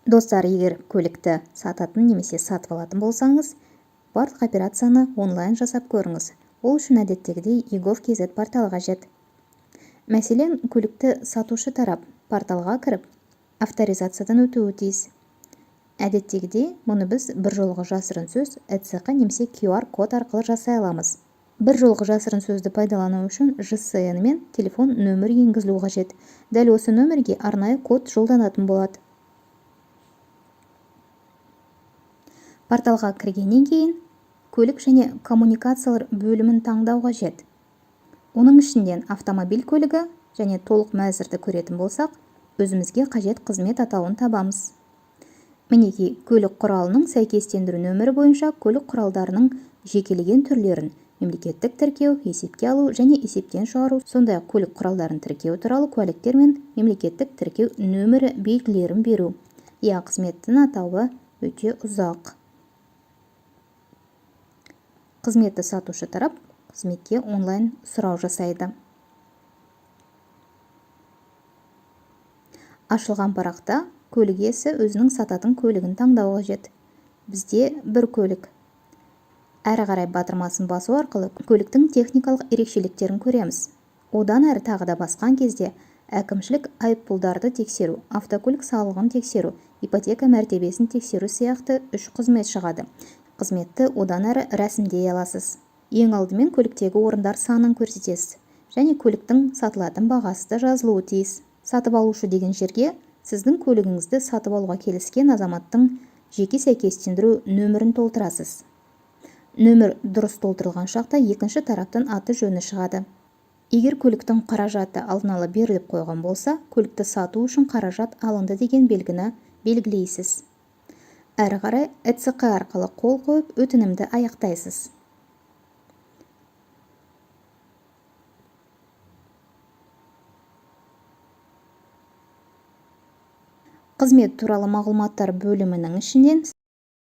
Достар, егер көлікті сататын немесе сатып алатын болсаңыз, барлық операцияны онлайн жасап көріңіз. Ол үшін әдеттегідей egov.kz порталы қажет. Мәселен, көлікті сатушы тарап порталға кіріп, авторизациядан өтуі тиіс. Әдеттегідей, мұны біз бір жолғы жасырын сөз ЭЦК немесе QR код арқылы жасай аламыз. Бір жолғы жасырын сөзді пайдалану үшін ЖСН мен телефон нөмір енгізілу қажет. Дәл осы нөмірге арнайы код жолданатын болады. Порталға кіргеннен кейін көлік және коммуникациялар бөлімін таңдау қажет. Оның ішінден автомобиль көлігі және толық мәзірді көретін болсақ, өзімізге қажет қызмет атауын табамыз. Мінекей, көлік құралының сәйкестендіру нөмірі бойынша көлік құралдарының жекелеген түрлерін, мемлекеттік тіркеу, есепке алу және есептен шығару, сондай-ақ көлік құралдарын тіркеу туралы куәліктер мен мемлекеттік тіркеу нөмірі белгілерін беру. Қызметтің атауы өте ұзақ. Қызметті сатушы тарап қызметке онлайн сұрау жасайды. Ашылған парақта көлік иесі өзінің сататын көлігін таңдауы қажет. Бізде бір көлік. Әрі қарай батырмасын басу арқылы көліктің техникалық ерекшеліктерін көреміз. Одан әрі тағы да басқан кезде әкімшілік айыппұлдарды тексеру, автокөлік салығын тексеру, ипотека мәртебесін тексеру сияқты 3 қызмет шығады. Қызметті одан әрі рәсімдей аласыз. Ең алдымен көліктегі орындар санын көрсетесіз және көліктің сатылатын бағасы да жазылуы тиіс. Сатып алушы деген жерге сіздің көлігіңізді сатып алуға келіскен азаматтың жеке сәйкестендіру нөмірін толтырасыз. Нөмір дұрыс толтырылған шақта екінші тараптан аты жөні шығады. Егер көліктің қаражаты алдын ала беріліп қойған болса, көлікті сату үшін қаражат алынды деген белгіні белгілейсіз. Әрі қарай ЭЦК арқылы қол қойып өтінімді аяқтайсыз. Қызмет туралы мағлұматтар бөлімінің ішінен